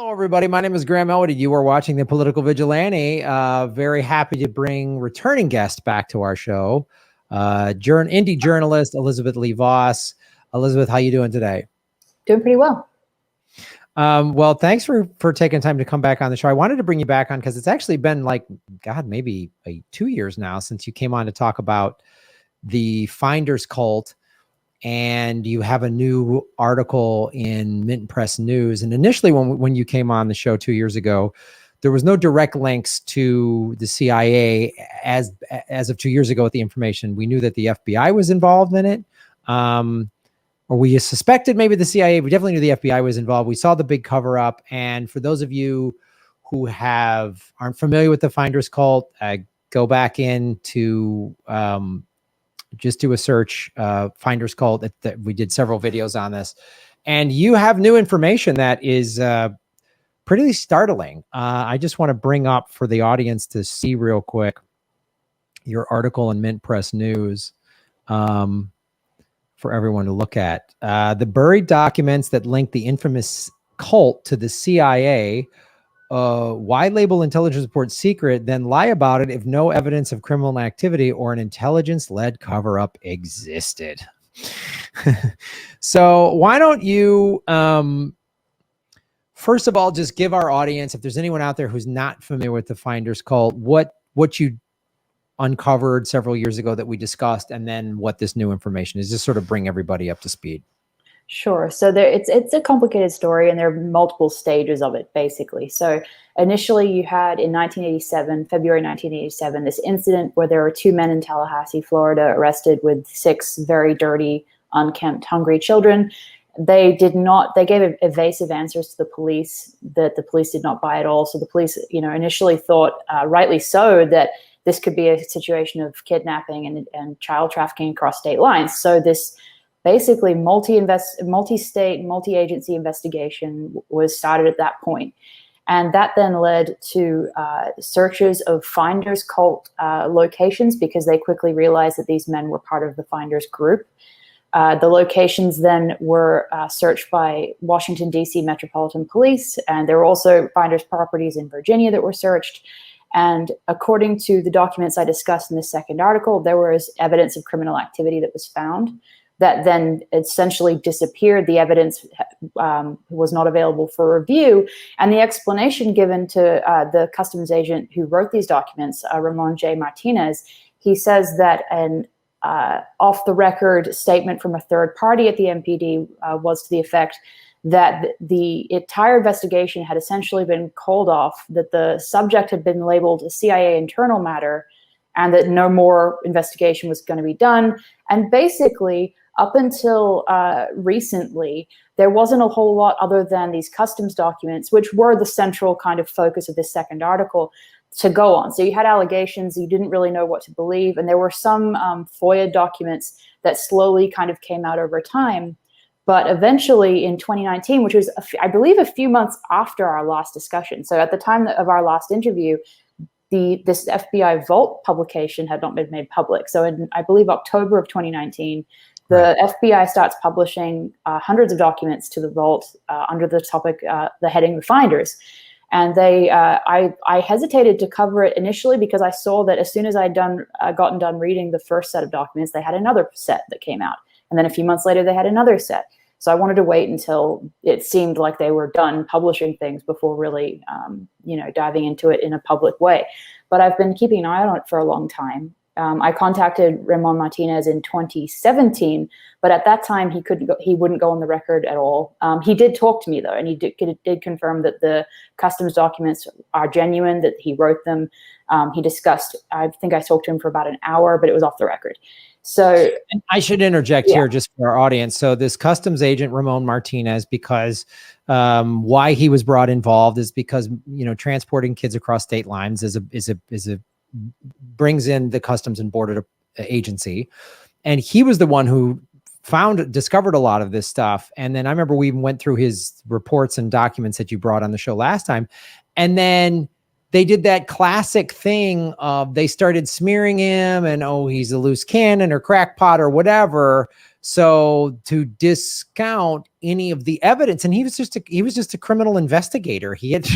Hello, everybody. My name is Graham Elwood. You are watching The Political Vigilante. Very happy to bring returning guest back to our show, indie journalist Elizabeth Lea Vos. Elizabeth, how you doing today? Doing pretty well. Well, thanks for taking time to come back on the show. I wanted to bring you back on because it's actually been maybe 2 years now since you came on to talk about the Finders cult. And you have a new article in Mint Press News. And initially, when you came on the show 2 years ago, there was no direct links to the CIA as of 2 years ago with the information. We knew that the FBI was involved in it, or we suspected maybe the CIA. We definitely knew the FBI was involved. We saw the big cover up. And for those of you who aren't familiar with the Finders cult, go back into just do a search, Finders cult. That we did several videos on this, and you have new information that is pretty startling. I just want to bring up for the audience to see real quick your article in Mint Press News for everyone to look at. The buried documents that link the infamous cult to the CIA. Why label intelligence report secret, then lie about it if no evidence of criminal activity or an intelligence-led cover-up existed? So why don't you, first of all, just give our audience, if there's anyone out there who's not familiar with the Finders cult, what you uncovered several years ago that we discussed, and then what this new information is, just sort of bring everybody up to speed. Sure. So it's a complicated story, and there are multiple stages of it, basically. So initially you had in February 1987, this incident where there were two men in Tallahassee, Florida, arrested with 6 very dirty, unkempt, hungry children. They gave evasive answers to the police that the police did not buy at all. So the police, initially thought, rightly so, that this could be a situation of kidnapping and child trafficking across state lines. So this basically multi-state, multi-agency investigation was started at that point. And that then led to searches of Finders cult locations, because they quickly realized that these men were part of the Finders group. The locations then were searched by Washington, D.C. Metropolitan Police, and there were also Finders properties in Virginia that were searched. And according to the documents I discussed in the second article, there was evidence of criminal activity that was found that then essentially disappeared. The evidence was not available for review. And the explanation given to the customs agent who wrote these documents, Ramon J. Martinez, he says that an off-the-record statement from a third party at the MPD was to the effect that the entire investigation had essentially been called off, that the subject had been labeled a CIA internal matter, and that no more investigation was going to be done. And basically, up until recently, there wasn't a whole lot other than these customs documents, which were the central kind of focus of this second article, to go on. So you had allegations, you didn't really know what to believe, and there were some FOIA documents that slowly kind of came out over time. But eventually in 2019, which was, I believe, a few months after our last discussion, so at the time of our last interview, this FBI Vault publication had not been made public. So in, I believe, October of 2019, the FBI starts publishing hundreds of documents to the Vault under the topic, the heading of Finders. And I hesitated to cover it initially because I saw that as soon as I'd gotten done reading the first set of documents, they had another set that came out. And then a few months later, they had another set. So I wanted to wait until it seemed like they were done publishing things before really, diving into it in a public way. But I've been keeping an eye on it for a long time. I contacted Ramon Martinez in 2017, but at that time he wouldn't go on the record at all. He did talk to me though, and he did confirm that the customs documents are genuine, that he wrote them. He discussed, I think I talked to him for about an hour, but it was off the record. So and I should interject here just for our audience. So this customs agent, Ramon Martinez, because why he was brought involved is because, transporting kids across state lines is a brings in the Customs and Border Agency. And he was the one who discovered a lot of this stuff. And then I remember we even went through his reports and documents that you brought on the show last time. And then they did that classic thing of they started smearing him and, oh, he's a loose cannon or crackpot or whatever. So to discount any of the evidence, and he was just a criminal investigator. He had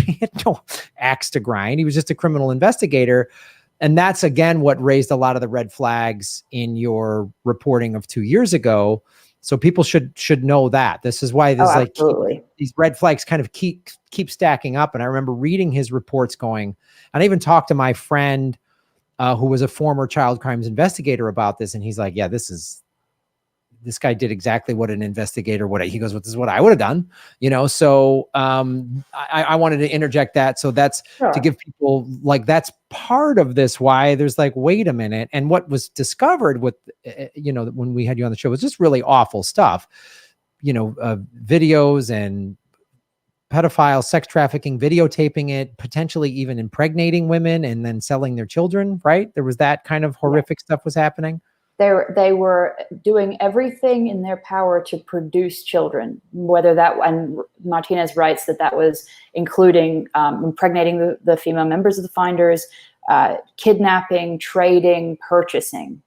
no axe to grind. He was just a criminal investigator. And that's, again, what raised a lot of the red flags in your reporting of 2 years ago. So people should know that. This is why this these red flags kind of keep stacking up. And I remember reading his reports going, and I even talked to my friend who was a former child crimes investigator about this. And he's like, yeah, this guy did exactly what an investigator would. He goes, well, this is what I would have done, you know? So I wanted to interject that. So that's to give people, like, that's part of this, why there's like, wait a minute. And what was discovered with, you know, when we had you on the show was just really awful stuff, you know, videos and pedophile sex trafficking, videotaping it, potentially even impregnating women and then selling their children, right? There was that kind of horrific stuff was happening. They were doing everything in their power to produce children, whether that, and Martinez writes that was including impregnating the female members of the finders, kidnapping, trading, purchasing.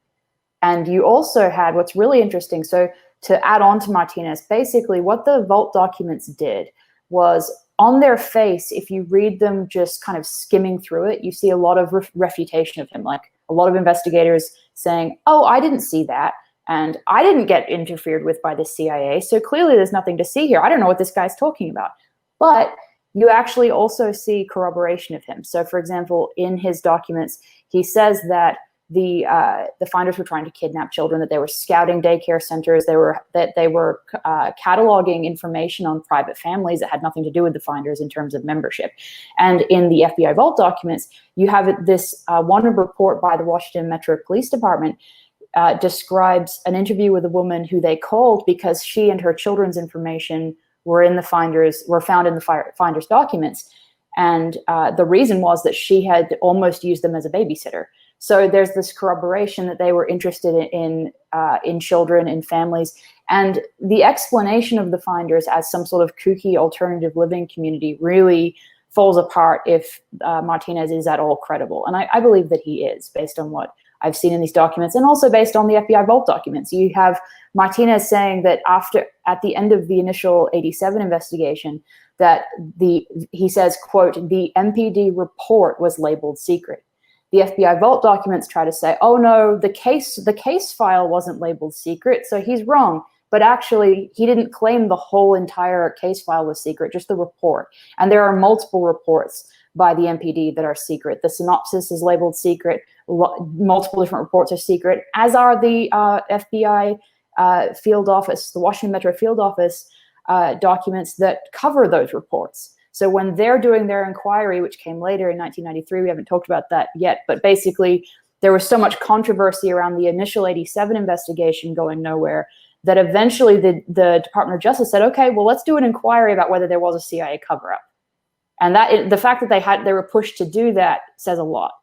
And you also had what's really interesting. So to add on to Martinez, basically what the vault documents did was, on their face, if you read them just kind of skimming through it, you see a lot of refutation of him, like a lot of investigators saying, oh, I didn't see that, and I didn't get interfered with by the CIA, so clearly there's nothing to see here. I don't know what this guy's talking about. But you actually also see corroboration of him. So, for example, in his documents, he says that the finders were trying to kidnap children, that they were scouting daycare centers, they were cataloging information on private families that had nothing to do with the finders in terms of membership. And in the FBI vault documents, you have this one report by the Washington Metro Police Department describes an interview with a woman who they called because she and her children's information were found in the finders documents. And the reason was that she had almost used them as a babysitter. So there's this corroboration that they were interested in children, in families. And the explanation of the finders as some sort of kooky alternative living community really falls apart if Martinez is at all credible. And I believe that he is, based on what I've seen in these documents, and also based on the FBI vault documents. You have Martinez saying that at the end of the initial 87 investigation, that he says, quote, the MPD report was labeled secret. The FBI vault documents try to say, oh no, the case file wasn't labeled secret, so he's wrong. But actually, he didn't claim the whole entire case file was secret, just the report. And there are multiple reports by the MPD that are secret. The synopsis is labeled secret. Multiple different reports are secret, as are the FBI field office, the Washington Metro field office documents that cover those reports. So when they're doing their inquiry, which came later in 1993, we haven't talked about that yet, but basically there was so much controversy around the initial 87 investigation going nowhere that eventually the Department of Justice said, okay, well, let's do an inquiry about whether there was a CIA cover-up. And the fact that they were pushed to do that says a lot.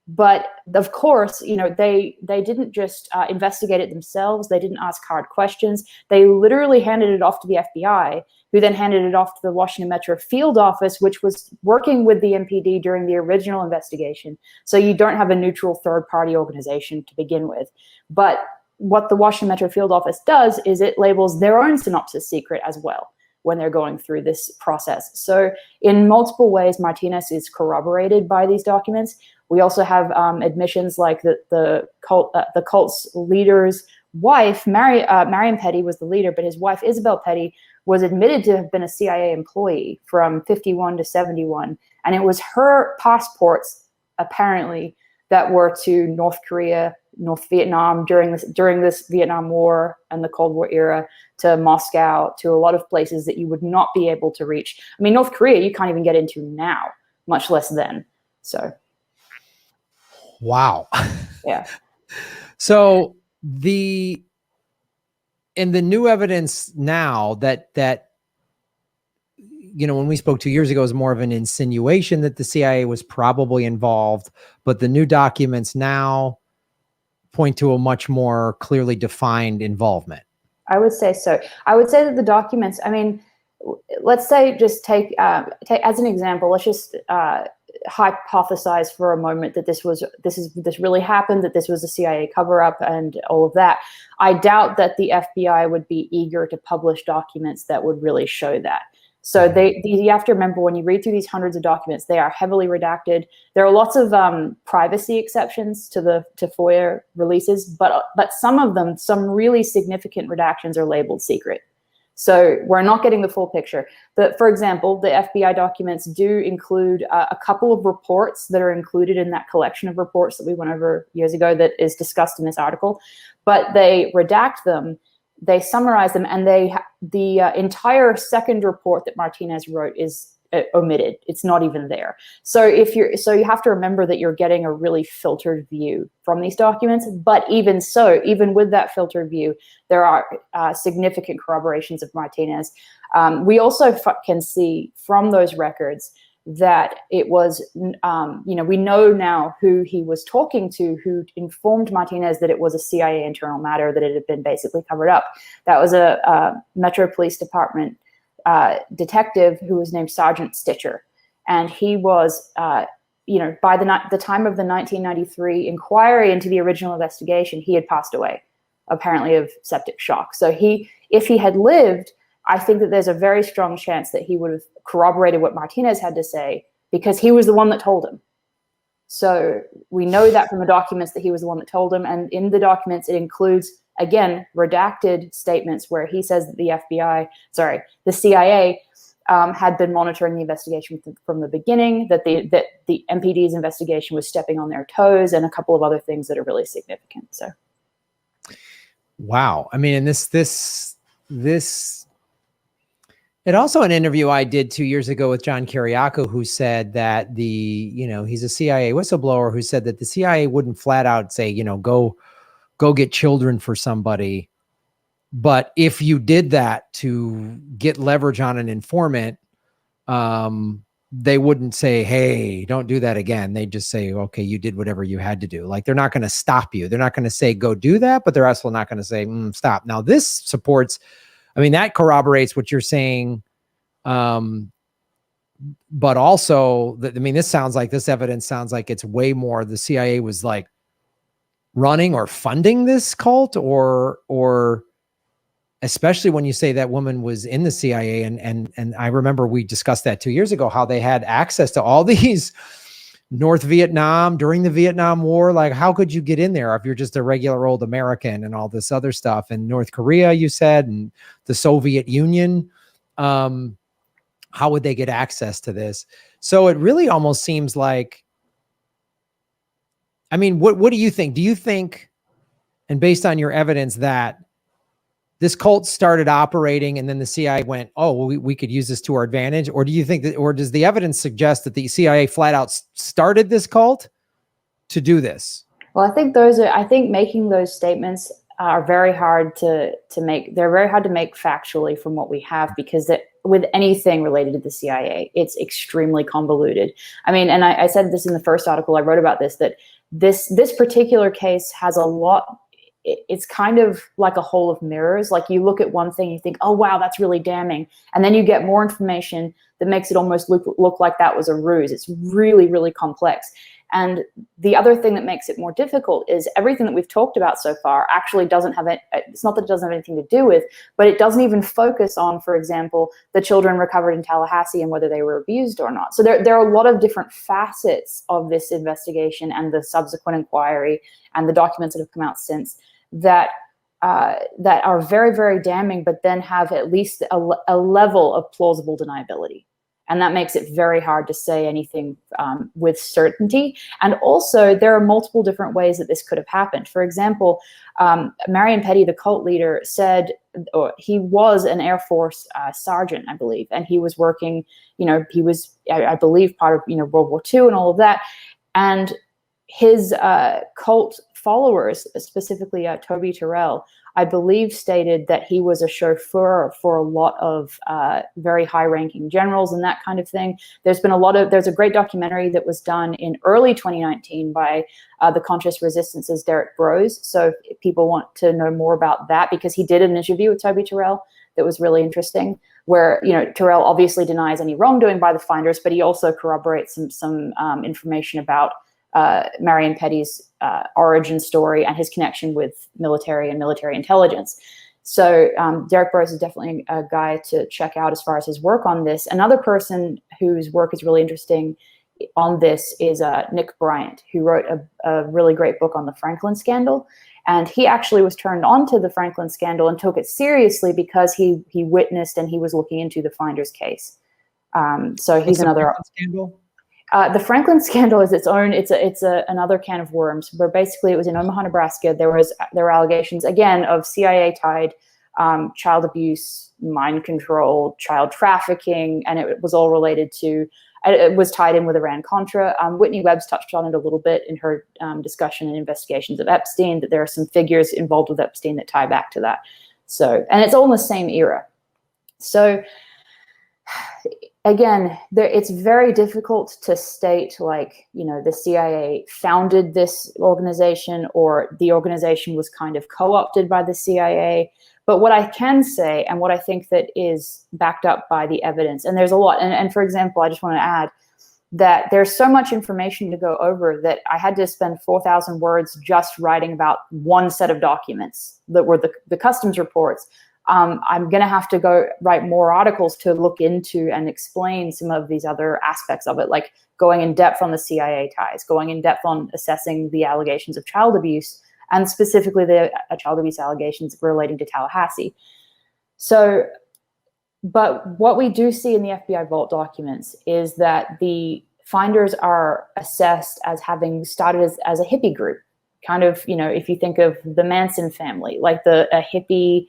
But of course, you know, they didn't just investigate it themselves. They didn't ask hard questions. They literally handed it off to the FBI, who then handed it off to the Washington Metro field office, which was working with the MPD during the original investigation. So you don't have a neutral third-party organization to begin with. But what the Washington Metro field office does is it labels their own synopsis secret as well when they're going through this process. So in multiple ways, Martinez is corroborated by these documents. We also have admissions like the cult's leader's wife, Marion Petty was the leader, but his wife, Isabel Petty, was admitted to have been a CIA employee from 51 to 71. And it was her passports, apparently, that were to North Korea, North Vietnam during this Vietnam War and the Cold War era, to Moscow, to a lot of places that you would not be able to reach. I mean, North Korea, you can't even get into now, much less then. So. Wow. Yeah. So in the new evidence now that you know, when we spoke 2 years ago, it was more of an insinuation that the CIA was probably involved, but the new documents now point to a much more clearly defined involvement. I would say so. I would say that the documents, I mean, let's say just take as an example, let's just hypothesize for a moment that this really happened, that this was a CIA cover-up and all of that. I doubt that the FBI would be eager to publish documents that would really show that. So you have to remember, when you read through these hundreds of documents, they are heavily redacted. There are lots of privacy exceptions to FOIA releases, but some of them, some really significant redactions are labeled secret. So we're not getting the full picture. But for example, the FBI documents do include a couple of reports that are included in that collection of reports that we went over years ago that is discussed in this article, but they redact them. They summarize them, and the entire second report that Martinez wrote is omitted. It's not even there. So you have to remember that you're getting a really filtered view from these documents. But even so, even with that filtered view, there are significant corroborations of Martinez. We also can see from those records that it was, we know now who he was talking to, who informed Martinez that it was a CIA internal matter, that it had been basically covered up. That was a Metro Police Department detective who was named Sergeant Stitcher. And he was, by the time of the 1993 inquiry into the original investigation, he had passed away, apparently of septic shock. So if he had lived, I think that there's a very strong chance that he would have corroborated what Martinez had to say, because he was the one that told him. So we know that from the documents that he was the one that told him. And in the documents, it includes, again, redacted statements where he says that the CIA had been monitoring the investigation from the beginning, that the MPD's investigation was stepping on their toes, and a couple of other things that are really significant. So, wow. I mean, and this. And also an interview I did 2 years ago with John Kiriakou, who said that he's a CIA whistleblower, who said that the CIA wouldn't flat out say, go get children for somebody. But if you did that to get leverage on an informant, they wouldn't say, hey, don't do that again. They just say, okay, you did whatever you had to do. Like, they're not going to stop you. They're not going to say, go do that, but they're also not going to say, stop. Now this supports, that corroborates what you're saying. But also, this evidence sounds like it's way more the CIA was like running or funding this cult, or especially when you say that woman was in the CIA. And I remember we discussed that 2 years ago, how they had access to all these North Vietnam during the Vietnam War. Like, how could you get in there if you're just a regular old American, and all this other stuff? And North Korea, you said, and the Soviet Union, how would they get access to this? So it really almost seems like, what do you think? Do you think, and based on your evidence, that this cult started operating and then the CIA went, oh, well, we could use this to our advantage? Or do you think that, or does the evidence suggest that the CIA flat out started this cult to do this? Well, I think making those statements are very hard to make. They're very hard to make factually from what we have, because with anything related to the CIA, it's extremely convoluted. And I said this in the first article I wrote about this, that this particular case has a lot. It's kind of like a hole of mirrors. Like, you look at one thing, you think, oh, wow, that's really damning. And then you get more information that makes it almost look like that was a ruse. It's really, really complex. And the other thing that makes it more difficult is everything that we've talked about so far actually doesn't have it. It's not that it doesn't have anything to do with, but it doesn't even focus on, for example, the children recovered in Tallahassee and whether they were abused or not. So there are a lot of different facets of this investigation and the subsequent inquiry and the documents that have come out since that are very, very damning, but then have at least a level of plausible deniability. And that makes it very hard to say anything with certainty. And also, there are multiple different ways that this could have happened. For example, Marion Petty, the cult leader, said he was an Air Force sergeant, I believe, and he was working, he was, I believe, part of, World War II and all of that. And his cult followers, specifically Toby Terrell, I believe, stated that he was a chauffeur for a lot of very high-ranking generals and that kind of thing. There's a great documentary that was done in early 2019 by the Conscious Resistance's Derek Brose. So if people want to know more about that, because he did an interview with Toby Terrell that was really interesting. where, you know, Terrell obviously denies any wrongdoing by the finders, but he also corroborates some information about Marion Petty's origin story and his connection with military and military intelligence. So Derek Burrows is definitely a guy to check out as far as his work on this. Another person whose work is really interesting on this is Nick Bryant, who wrote a really great book on the Franklin scandal. And he actually was turned on to the Franklin scandal and took it seriously because he witnessed and he was looking into the Finders case. So he's another scandal. The Franklin scandal is its own. It's another can of worms. Where basically it was in Omaha, Nebraska. There were allegations again of CIA tied child abuse, mind control, child trafficking, and it was all related to. It was tied in with Iran-Contra. Whitney Webb's touched on it a little bit in her discussion and investigations of Epstein, that there are some figures involved with Epstein that tie back to that. So, and it's all in the same era. So, again, it's very difficult to state, like, you know, the CIA founded this organization or the organization was kind of co-opted by the CIA. But what I can say, and what I think that is backed up by the evidence, and there's a lot, and for example, I just want to add that there's so much information to go over that I had to spend 4,000 words just writing about one set of documents that were the customs reports. I'm going to have to go write more articles to look into and explain some of these other aspects of it, like going in depth on the CIA ties, going in depth on assessing the allegations of child abuse, and specifically the child abuse allegations relating to Tallahassee. So, but what we do see in the FBI vault documents is that the finders are assessed as having started as a hippie group. Kind of, you know, if you think of the Manson family, like a hippie,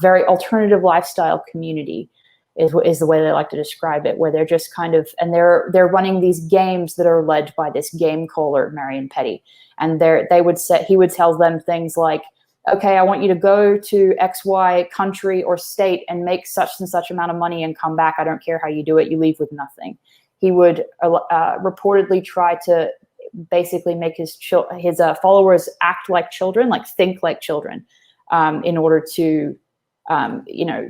very alternative lifestyle community is the way they like to describe it, where they're just kind of, and they're running these games that are led by this game caller, Marion Petty. And he would tell them things like, okay, I want you to go to XY country or state and make such and such amount of money and come back. I don't care how you do it. You leave with nothing. He would reportedly try to basically make his followers act like children, like think like children, in order to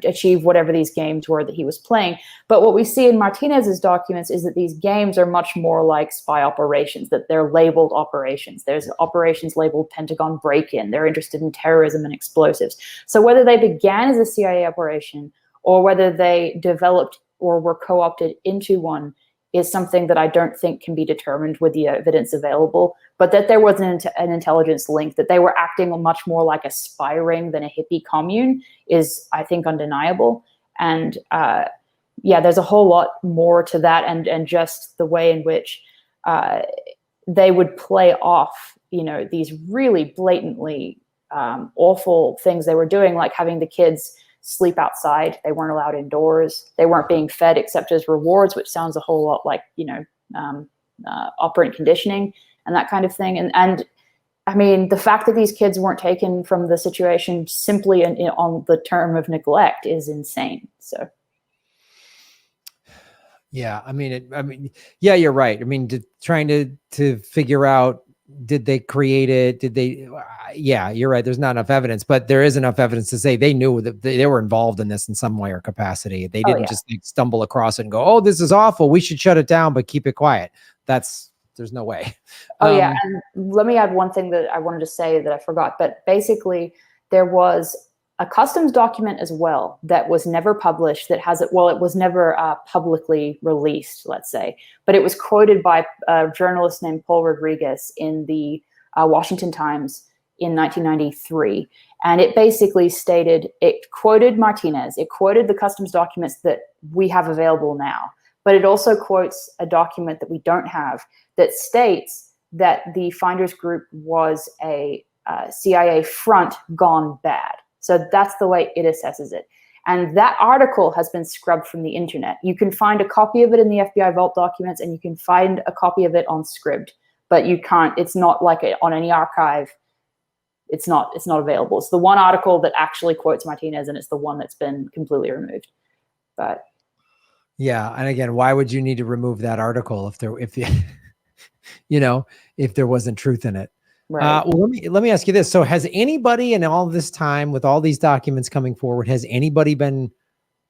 achieve whatever these games were that he was playing. But what we see in Martinez's documents is that these games are much more like spy operations, that they're labeled operations. There's operations labeled Pentagon break-in. They're interested in terrorism and explosives. So whether they began as a CIA operation or whether they developed or were co-opted into one is something that I don't think can be determined with the evidence available, but that there was an intelligence link, that they were acting much more like a spy ring than a hippie commune is, I think, undeniable. And there's a whole lot more to that, and just the way in which they would play off, you know, these really blatantly awful things they were doing, like having the kids sleep outside. They weren't allowed indoors. They weren't being fed except as rewards, which sounds a whole lot like, you know, operant conditioning and that kind of thing. And I mean, the fact that these kids weren't taken from the situation simply on the term of neglect is insane. So. Yeah, I mean, yeah, you're right. I mean, trying to figure out, did they create it? Did they? Yeah, you're right. There's not enough evidence, but there is enough evidence to say they knew that they were involved in this in some way or capacity. They didn't just like stumble across it and go, "Oh, this is awful. We should shut it down, but keep it quiet." There's no way. And let me add one thing that I wanted to say that I forgot. But basically, there was a customs document as well that was never published, that has it. Well, it was never publicly released, let's say, but it was quoted by a journalist named Paul Rodriguez in the Washington Times in 1993. And it basically stated, it quoted Martinez, it quoted the customs documents that we have available now, but it also quotes a document that we don't have that states that the Finders Group was a CIA front gone bad. So that's the way it assesses it. And that article has been scrubbed from the internet. You can find a copy of it in the FBI vault documents, and you can find a copy of it on Scribd, but you can't, it's not like on any archive. It's not available. It's the one article that actually quotes Martinez, and it's the one that's been completely removed. But yeah. And again, why would you need to remove that article if there wasn't truth in it? right. Well, let me ask you this. So has anybody in all this time, with all these documents coming forward, has anybody been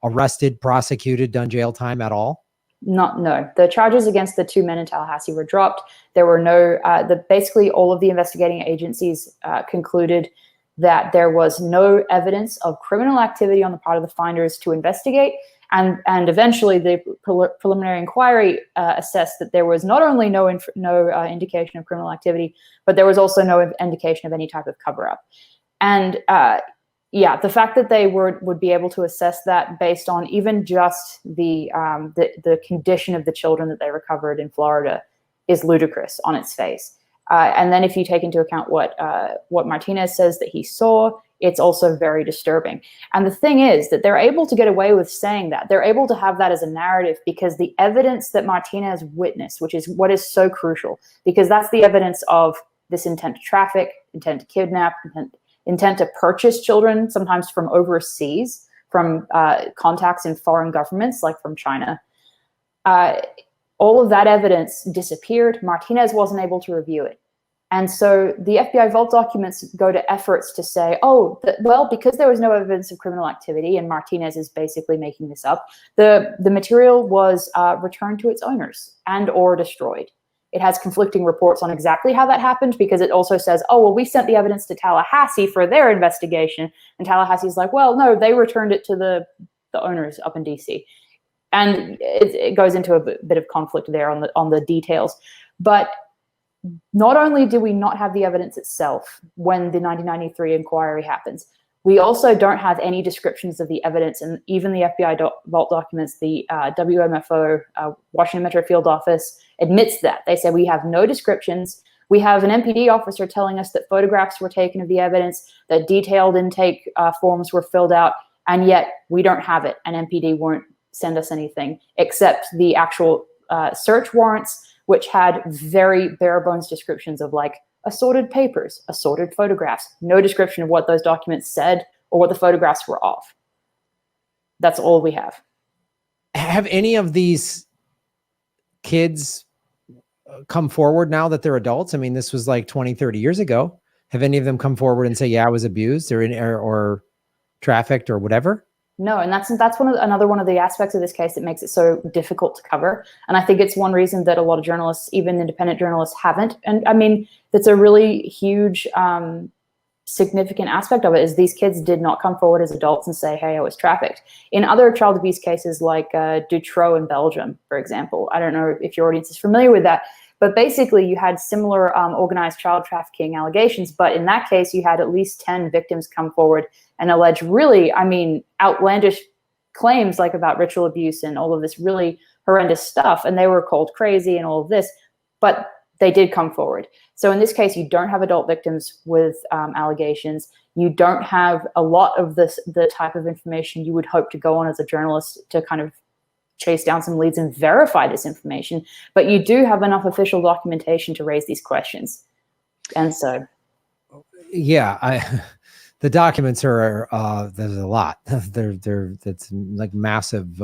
arrested, prosecuted, done jail time at all? No. The charges against the two men in Tallahassee were dropped. There were no, basically all of the investigating agencies concluded that there was no evidence of criminal activity on the part of the finders to investigate. And eventually the preliminary inquiry assessed that there was not only no indication of criminal activity, but there was also no indication of any type of cover-up. And yeah, the fact that they would be able to assess that based on even just the condition of the children that they recovered in Florida is ludicrous on its face. And then if you take into account what Martinez says that he saw, it's also very disturbing. And the thing is that they're able to get away with saying that. They're able to have that as a narrative because the evidence that Martinez witnessed, which is what is so crucial, because that's the evidence of this intent to traffic, intent to kidnap, intent to purchase children, sometimes from overseas, from contacts in foreign governments, like from China. All of that evidence disappeared. Martinez wasn't able to review it. And so the FBI vault documents go to efforts to say, oh, well, because there was no evidence of criminal activity, and Martinez is basically making this up, the material was returned to its owners and or destroyed. It has conflicting reports on exactly how that happened, because it also says, oh, well, we sent the evidence to Tallahassee for their investigation. And Tallahassee's like, well, no, they returned it to the owners up in DC. And it goes into a bit of conflict there on the details. But not only do we not have the evidence itself when the 1993 inquiry happens, we also don't have any descriptions of the evidence. And even the FBI vault documents, the WMFO, Washington Metro Field Office, admits that. They say we have no descriptions. We have an MPD officer telling us that photographs were taken of the evidence, that detailed intake forms were filled out, and yet we don't have it. And MPD won't send us anything except the actual search warrants, which had very bare bones descriptions of like assorted papers, assorted photographs, no description of what those documents said or what the photographs were of. That's all we have. Have any of these kids come forward now that they're adults? I mean, this was like 20, 30 years ago. Have any of them come forward and say, yeah, I was abused or trafficked or whatever? No, and that's another one of the aspects of this case that makes it so difficult to cover. And I think it's one reason that a lot of journalists, even independent journalists, haven't. And I mean, that's a really huge, significant aspect of it is these kids did not come forward as adults and say, hey, I was trafficked. In other child abuse cases like Dutroux in Belgium, for example, I don't know if your audience is familiar with that, but basically you had similar organized child trafficking allegations. But in that case, you had at least 10 victims come forward and allege really, I mean, outlandish claims like about ritual abuse and all of this really horrendous stuff. And they were called crazy and all of this, but they did come forward. So in this case, you don't have adult victims with allegations. You don't have a lot of the type of information you would hope to go on as a journalist to kind of chase down some leads and verify this information, but you do have enough official documentation to raise these questions. And so, yeah, the documents are there's a lot. That's like massive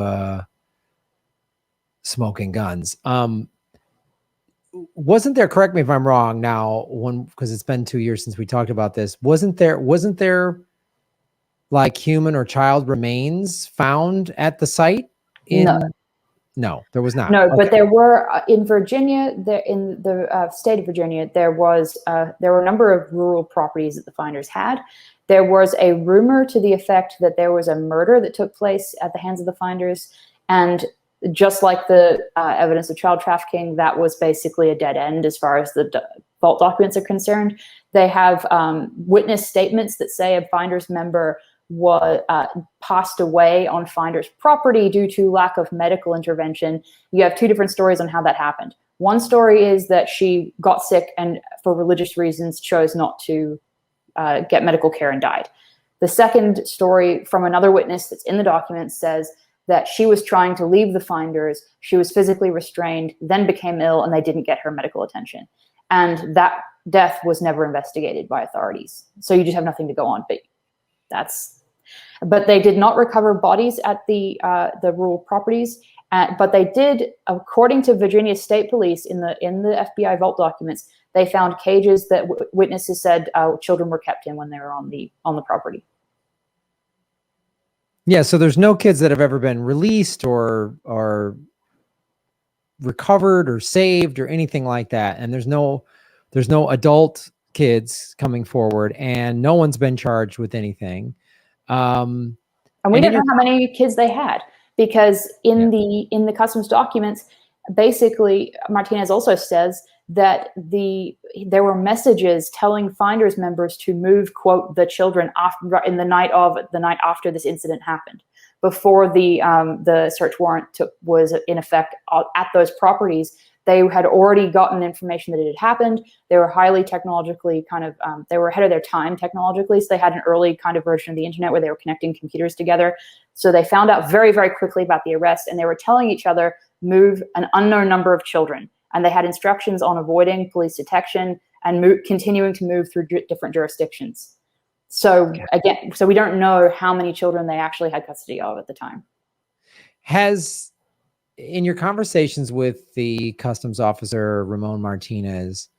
smoking guns. Wasn't there, correct me if I'm wrong now, because it's been 2 years since we talked about this, wasn't there like human or child remains found at the site? No, there was not. No, okay. But there were in Virginia, in the state of Virginia, there were a number of rural properties that the finders had. There was a rumor to the effect that there was a murder that took place at the hands of the finders, and just like the evidence of child trafficking, that was basically a dead end as far as the vault documents are concerned. They have witness statements that say a finders member passed away on finder's property due to lack of medical intervention. You have two different stories on how that happened. One story is that she got sick and for religious reasons chose not to get medical care and died. The second story from another witness that's in the documents says that she was trying to leave the finders, she was physically restrained, then became ill, and they didn't get her medical attention. And that death was never investigated by authorities. So you just have nothing to go on. But they did not recover bodies at the rural properties. But they did, according to Virginia State Police, in the FBI vault documents, they found cages that witnesses said children were kept in when they were on the property. Yeah, so there's no kids that have ever been released or recovered or saved or anything like that, and there's no adult kids coming forward, and no one's been charged with anything. And we And don't know how many kids they had, because in the customs documents, basically Martinez also says that there were messages telling finders members to move, quote, the children in the night after this incident happened, before the search warrant was in effect at those properties. They had already gotten information that it had happened. They were highly technologically they were ahead of their time technologically. So they had an early kind of version of the internet where they were connecting computers together. So they found out very, very quickly about the arrest, and they were telling each other, move an unknown number of children. And they had instructions on avoiding police detection and continuing to move through different jurisdictions. So again, so we don't know how many children they actually had custody of at the time. In your conversations with the customs officer, Ramon Martinez,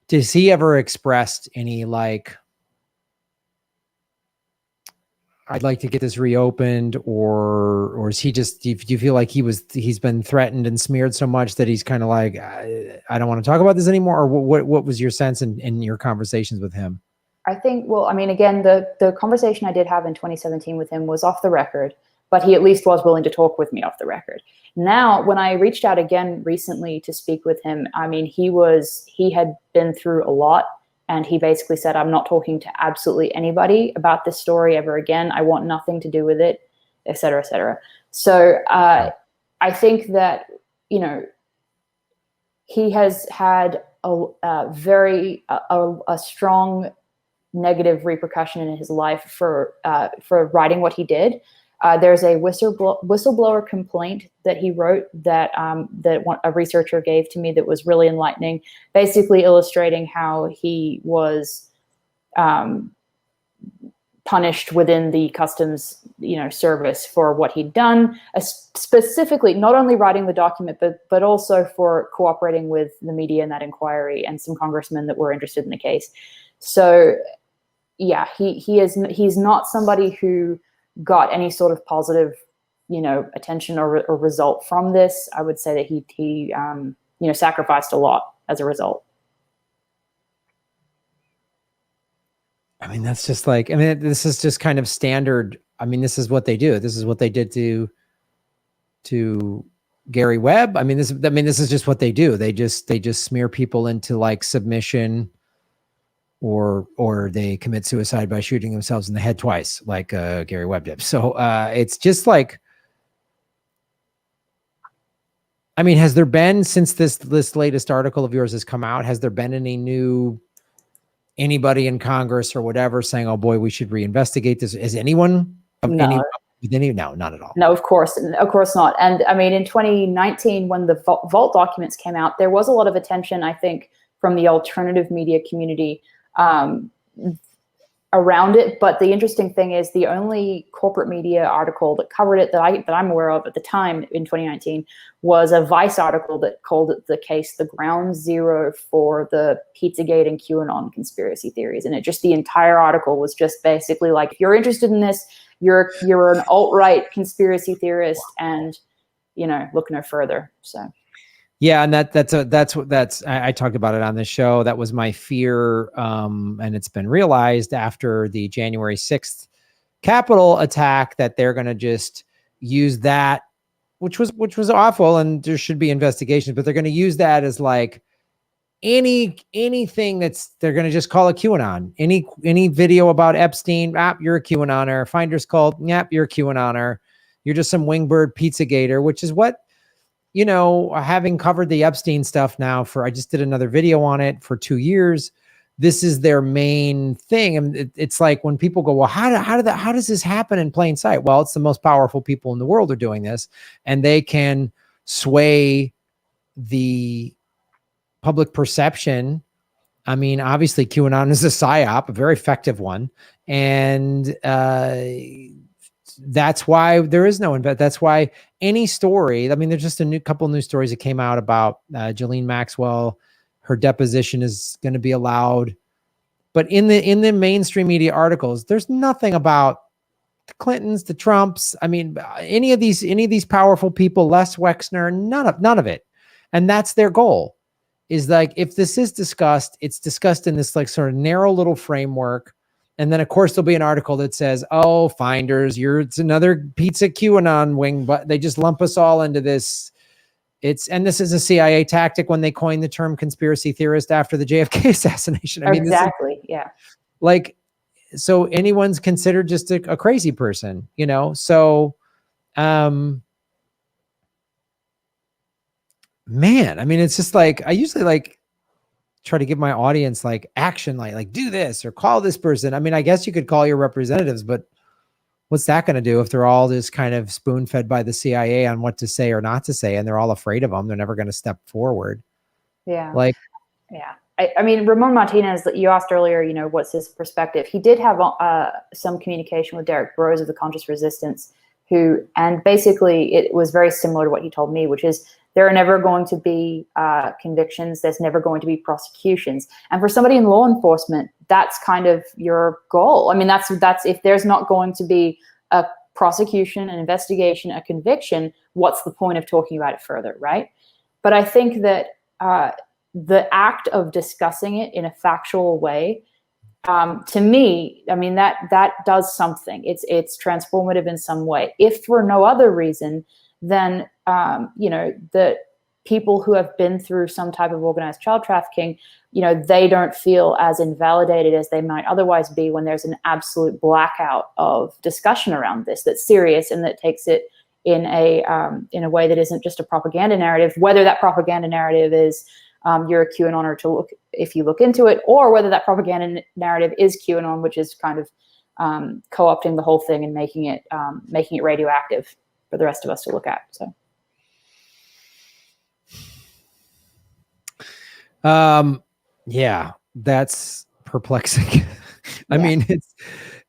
does he ever expressed any like, I'd like to get this reopened, or is he just, do you feel like he's been threatened and smeared so much that he's kind of like, I don't want to talk about this anymore? Or what was your sense in your conversations with him? I think, well, I mean, again, the conversation I did have in 2017 with him was off the record, but he at least was willing to talk with me off the record. Now, when I reached out again recently to speak with him, I mean, he had been through a lot. And he basically said, I'm not talking to absolutely anybody about this story ever again. I want nothing to do with it, et cetera, et cetera. So I think that, you know, he has had a very strong negative repercussion in his life for writing what he did. There's a whistleblower complaint that he wrote that a researcher gave to me that was really enlightening, basically illustrating how he was punished within the customs, service for what he'd done, specifically not only writing the document, but also for cooperating with the media in that inquiry and some congressmen that were interested in the case. So, yeah, he's not somebody who got any sort of positive, attention or result from this. I would say that he sacrificed a lot as a result. I mean, that's just like, this is just kind of standard. I mean, this is what they do. This is what they did to Gary Webb. I mean, this is just what they do. They just smear people into like submission, or they commit suicide by shooting themselves in the head twice, like Gary Webb did. So it's just like, I mean, has there been, since this latest article of yours has come out, has there been anybody in Congress or whatever saying, oh boy, we should reinvestigate this? Is anyone? No. No, not at all. No, of course not. And I mean, in 2019, when the Vault documents came out, there was a lot of attention, I think, from the alternative media community around it. But the interesting thing is, the only corporate media article that covered it that I'm aware of at the time in 2019 was a Vice article that called it the case the ground zero for the Pizzagate and QAnon conspiracy theories. And the entire article was just basically like, if you're interested in this, you're an alt-right conspiracy theorist, and look no further. So yeah, and that's I talked about it on the show. That was my fear, and it's been realized after the January 6th Capitol attack that they're going to just use that, which was awful, and there should be investigations, but they're going to use that as like anything they're going to just call a QAnon. Any video about Epstein, you're a QAnoner. Finders called, you're a QAnoner. You're just some wingbird Pizzagator, which is what, having covered the Epstein stuff now I just did another video on it for 2 years. This is their main thing. And it's like when people go, well, how does this happen in plain sight? Well, it's the most powerful people in the world are doing this, and they can sway the public perception. I mean, obviously QAnon is a psyop, a very effective one. And, that's why there is no invest. That's why any story, I mean, there's just a couple new stories that came out about Ghislaine Maxwell. Her deposition is going to be allowed, but in the mainstream media articles, there's nothing about the Clintons, the Trumps. I mean, any of these powerful people, Les Wexner, none of it. And that's their goal. Is like, if this is discussed, it's discussed in this like sort of narrow little framework. And then of course there'll be an article that says, oh, finders, it's another pizza QAnon wing, but they just lump us all into this. And this is a CIA tactic when they coined the term conspiracy theorist after the JFK assassination. I mean, exactly. Yeah. Like, so anyone's considered just a crazy person, you know? So, man, I mean, it's just like, I usually like try to give my audience like action, like do this or call this person. I mean, I guess you could call your representatives, but what's that going to do if they're all just kind of spoon fed by the CIA on what to say or not to say, and they're all afraid of them? They're never going to step forward. Yeah. Like, yeah. I mean, Ramon Martinez, you asked earlier, you know, what's his perspective? He did have some communication with Derek Burrows of the Conscious Resistance, and basically it was very similar to what he told me, which is there are never going to be convictions. There's never going to be prosecutions. And for somebody in law enforcement, that's kind of your goal. I mean, that's if there's not going to be a prosecution, an investigation, a conviction, what's the point of talking about it further, right? But I think that the act of discussing it in a factual way, to me, I mean, that does something. It's transformative in some way. If for no other reason, then you know, the people who have been through some type of organized child trafficking, you know, they don't feel as invalidated as they might otherwise be when there's an absolute blackout of discussion around this that's serious and that takes it in a way that isn't just a propaganda narrative. Whether that propaganda narrative is you're a QAnoner to look if you look into it, or whether that propaganda narrative is QAnon, which is kind of co-opting the whole thing and making it radioactive for the rest of us to look at. So, yeah, that's perplexing. I mean,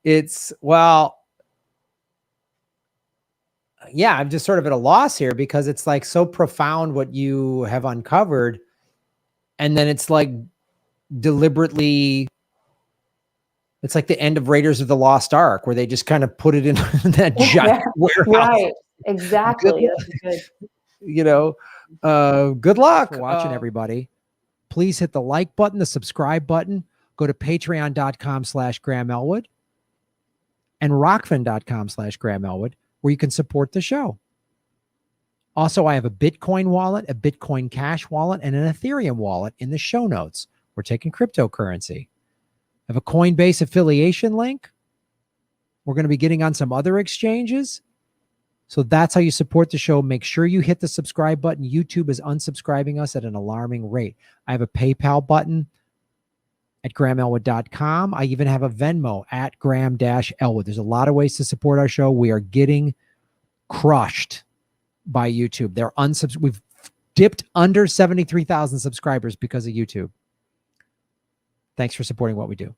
it's well, yeah, I'm just sort of at a loss here because it's like so profound what you have uncovered. And then it's like deliberately, it's like the end of Raiders of the Lost Ark, where they just kind of put it in that giant warehouse. Right, exactly. Good. You know, good luck for watching, everybody. Please hit the like button, the subscribe button. Go to patreon.com/Graham Elwood and rockfin.com/Graham Elwood, where you can support the show. Also, I have a Bitcoin wallet, a Bitcoin Cash wallet, and an Ethereum wallet in the show notes. We're taking cryptocurrency. I have a Coinbase affiliation link. We're going to be getting on some other exchanges. So that's how you support the show. Make sure you hit the subscribe button. YouTube is unsubscribing us at an alarming rate. I have a PayPal button at grahamelwood.com. I even have a Venmo at Graham-Elwood. There's a lot of ways to support our show. We are getting crushed by YouTube. We've dipped under 73,000 subscribers because of YouTube. Thanks for supporting what we do.